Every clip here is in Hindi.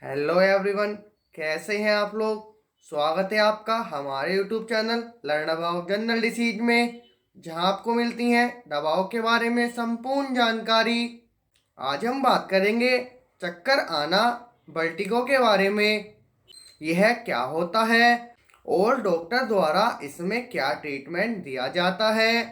Hello everyone. कैसे हैं आप लोग। स्वागत है आपका हमारे YouTube channel learn about general disease में, जहां आपको मिलती हैं दवाओं के बारे में संपूर्ण जानकारी। आज हम बात करेंगे चक्कर आना, वर्टिगो के बारे में। यह क्या होता है और डॉक्टर द्वारा इसमें क्या ट्रीटमेंट दिया जाता है,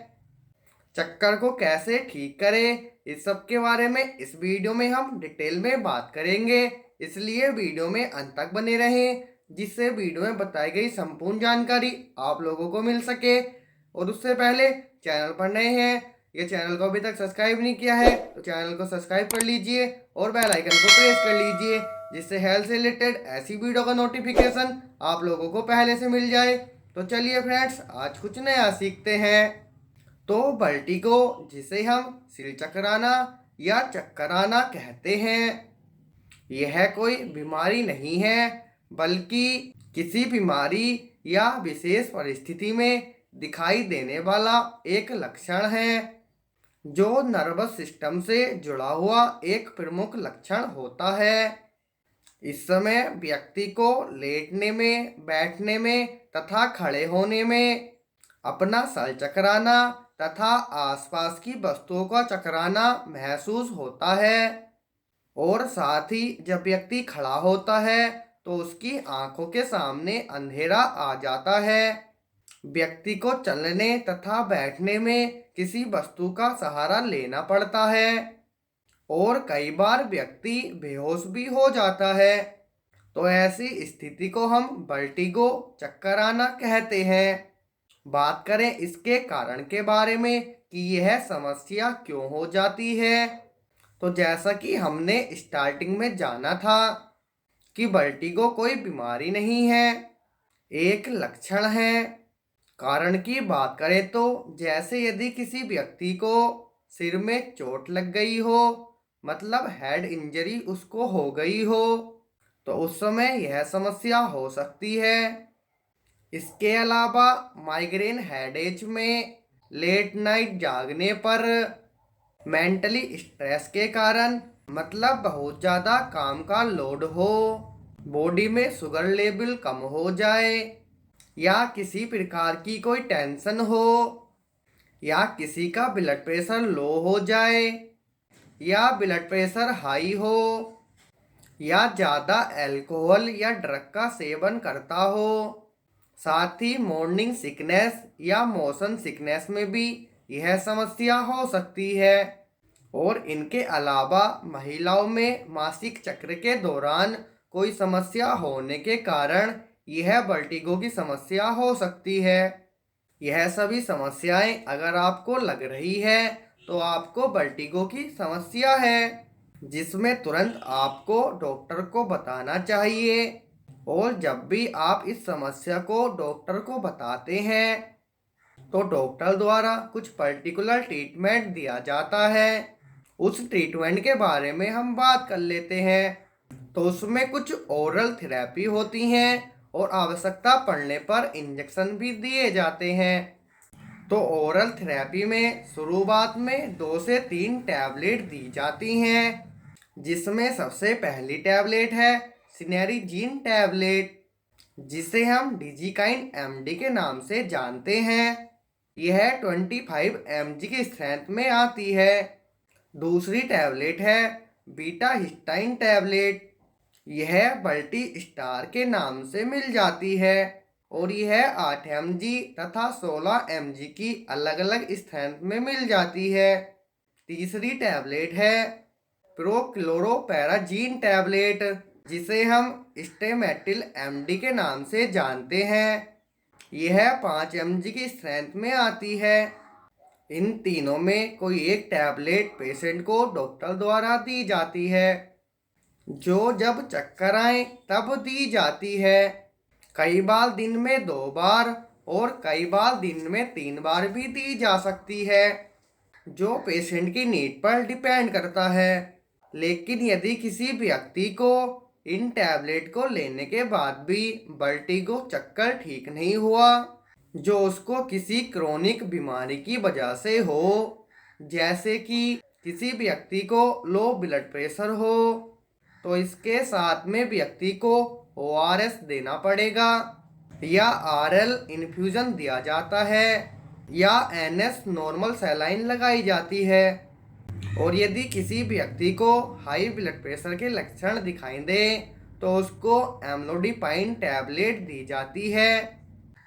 चक्कर को कैसे ठीक करें, इस सब के बारे में इस वीडियो में हम डिटेल में बात करेंगे। इसलिए वीडियो में अंत तक बने रहें, जिससे वीडियो में बताई गई संपूर्ण जानकारी आप लोगों को मिल सके। और उससे पहले चैनल पर नए हैं, ये चैनल को अभी तक सब्सक्राइब नहीं किया है तो चैनल को सब्सक्राइब कर लीजिए और बेल आइकन को प्रेस कर लीजिए, जिससे हेल्थ से रिलेटेड ऐसी वीडियो का नोटिफिकेशन आप लोगों को पहले से मिल जाए। तो चलिए फ्रेंड्स, आज कुछ नया सीखते हैं। तो वर्टिगो, जिसे हम सिर चकराना या चक्कराना कहते हैं, यह कोई बीमारी नहीं है, बल्कि किसी बीमारी या विशेष परिस्थिति में दिखाई देने वाला एक लक्षण है, जो नर्वस सिस्टम से जुड़ा हुआ एक प्रमुख लक्षण होता है। इस समय व्यक्ति को लेटने में, बैठने में तथा खड़े होने में अपना सर चकराना तथा आसपास की वस्तुओं का चकराना महसूस होता है। और साथ ही जब व्यक्ति खड़ा होता है तो उसकी आंखों के सामने अंधेरा आ जाता है। व्यक्ति को चलने तथा बैठने में किसी वस्तु का सहारा लेना पड़ता है और कई बार व्यक्ति बेहोश भी हो जाता है। तो ऐसी स्थिति को हम वर्टिगो, चक्कर आना कहते हैं। बात करें इसके कारण के बारे में कि यह समस्या क्यों हो जाती है, तो जैसा कि हमने स्टार्टिंग में जाना था कि वर्टिगो कोई बीमारी नहीं है, एक लक्षण है। कारण की बात करें तो जैसे यदि किसी व्यक्ति को सिर में चोट लग गई हो, मतलब हेड इंजरी उसको हो गई हो, तो उस समय यह समस्या हो सकती है। इसके अलावा माइग्रेन हेडेक में, लेट नाइट जागने पर, मेंटली स्ट्रेस के कारण, मतलब बहुत ज़्यादा काम का लोड हो, बॉडी में शुगर लेवल कम हो जाए, या किसी प्रकार की कोई टेंशन हो, या किसी का ब्लड प्रेशर लो हो जाए, या ब्लड प्रेशर हाई हो, या ज़्यादा अल्कोहल या ड्रग का सेवन करता हो। साथ ही मॉर्निंग सिकनेस या मोशन सिकनेस में भी यह समस्या हो सकती है। और इनके अलावा महिलाओं में मासिक चक्र के दौरान कोई समस्या होने के कारण यह वर्टिगो की समस्या हो सकती है। यह सभी समस्याएं अगर आपको लग रही है तो आपको वर्टिगो की समस्या है, जिसमें तुरंत आपको डॉक्टर को बताना चाहिए। और जब भी आप इस समस्या को डॉक्टर को बताते हैं तो डॉक्टर द्वारा कुछ पर्टिकुलर ट्रीटमेंट दिया जाता है। उस ट्रीटमेंट के बारे में हम बात कर लेते हैं। तो उसमें कुछ ओरल थेरेपी होती हैं और आवश्यकता पड़ने पर इंजेक्शन भी दिए जाते हैं। तो ओरल थेरेपी में शुरुआत में 2 से 3 टैबलेट दी जाती हैं, जिसमें सबसे पहली टैबलेट है सिनेरिजीन टैबलेट, जिसे हम डिजिकाइन एमडी के नाम से जानते हैं। यह 25 mg की स्ट्रेंथ में आती है। दूसरी टैबलेट है बीटा हिस्टाइन टैबलेट, यह बल्टी स्टार के नाम से मिल जाती है और यह 8 mg तथा 16 mg की अलग अलग स्ट्रेंथ में मिल जाती है। तीसरी टैबलेट है प्रोक्लोरोपेराजीन टैबलेट, जिसे हम स्टेमेटिल एमडी के नाम से जानते हैं। यह 5 mg की स्ट्रेंथ में आती है। इन तीनों में कोई एक टैबलेट पेशेंट को डॉक्टर द्वारा दी जाती है, जो जब चक्कर आए तब दी जाती है। कई बार दिन में 2 बार और कई बार दिन में 3 बार भी दी जा सकती है, जो पेशेंट की नीड पर डिपेंड करता है। लेकिन यदि किसी व्यक्ति को इन टैबलेट को लेने के बाद भी वर्टिगो, चक्कर ठीक नहीं हुआ, जो उसको किसी क्रोनिक बीमारी की वजह से हो, जैसे कि किसी व्यक्ति को लो ब्लड प्रेशर हो, तो इसके साथ में व्यक्ति को ORS देना पड़ेगा या RL इन्फ्यूजन दिया जाता है या NS नॉर्मल सैलाइन लगाई जाती है। और यदि किसी व्यक्ति को हाई ब्लड प्रेशर के लक्षण दिखाई दे तो उसको एम्लोडिपाइन टैबलेट दी जाती है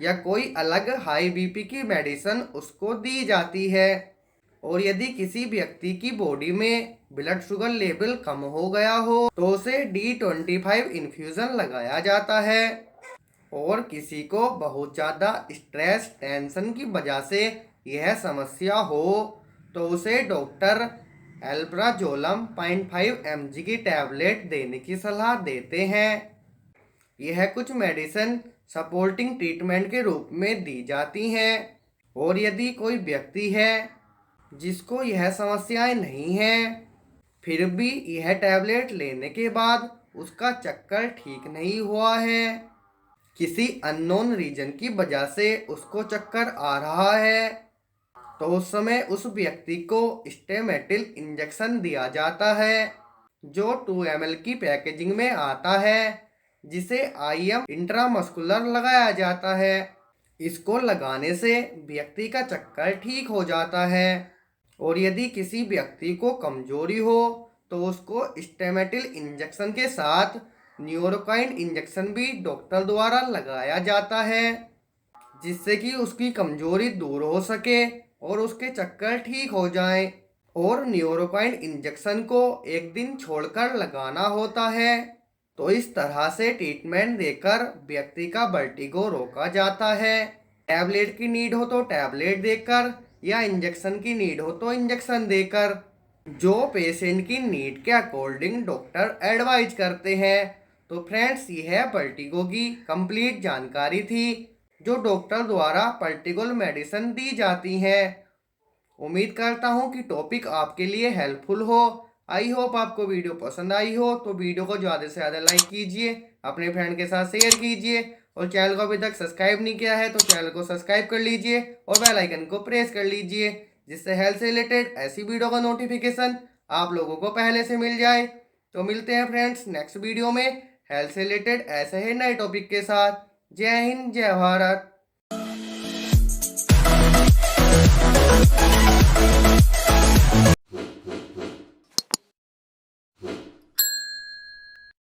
या कोई अलग हाई BP की मेडिसिन उसको दी जाती है। और यदि किसी व्यक्ति की बॉडी में ब्लड शुगर लेवल कम हो गया हो तो उसे D25 इन्फ्यूजन लगाया जाता है। और किसी को बहुत ज़्यादा स्ट्रेस टेंशन की वजह से यह समस्या हो तो उसे डॉक्टर एल्प्राजोलम 0.5 mg की टैबलेट देने की सलाह देते हैं। यह कुछ मेडिसिन सपोर्टिंग ट्रीटमेंट के रूप में दी जाती हैं। और यदि कोई व्यक्ति है जिसको यह समस्याएं नहीं हैं फिर भी यह टैबलेट लेने के बाद उसका चक्कर ठीक नहीं हुआ है, किसी अननोन रीजन की वजह से उसको चक्कर आ रहा है, तो उस समय उस व्यक्ति को स्टेमेटिल इंजेक्शन दिया जाता है जो 2 ml की पैकेजिंग में आता है, जिसे IM इंट्रामस्कुलर लगाया जाता है। इसको लगाने से व्यक्ति का चक्कर ठीक हो जाता है। और यदि किसी व्यक्ति को कमजोरी हो तो उसको स्टेमेटिल इंजेक्शन के साथ न्यूरोकाइन इंजेक्शन भी डॉक्टर द्वारा लगाया जाता है, जिससे कि उसकी कमजोरी दूर हो सके और उसके चक्कर ठीक हो जाएं। और न्यूरोकाइन इंजेक्शन को एक दिन छोड़कर लगाना होता है। तो इस तरह से ट्रीटमेंट देकर व्यक्ति का वर्टिगो रोका जाता है। टैबलेट की नीड हो तो टैबलेट देकर या इंजेक्शन की नीड हो तो इंजेक्शन देकर, जो पेशेंट की नीड के अकॉर्डिंग डॉक्टर एडवाइज करते हैं। तो फ्रेंड्स, यह वर्टिगो की कंप्लीट जानकारी थी जो डॉक्टर द्वारा पर्टिकुलर मेडिसिन दी जाती हैं। उम्मीद करता हूँ कि टॉपिक आपके लिए हेल्पफुल हो। आई होप आपको वीडियो पसंद आई हो तो वीडियो को ज़्यादा से ज़्यादा लाइक कीजिए, अपने फ्रेंड के साथ शेयर कीजिए और चैनल को अभी तक सब्सक्राइब नहीं किया है तो चैनल को सब्सक्राइब कर लीजिए और बेल आइकन को प्रेस कर लीजिए, जिससे हेल्थ से रिलेटेड ऐसी वीडियो का नोटिफिकेशन आप लोगों को पहले से मिल जाए। तो मिलते हैं फ्रेंड्स नेक्स्ट वीडियो में हेल्थ से रिलेटेड ऐसे ही नए टॉपिक के साथ। जय हिंद, जय भारत।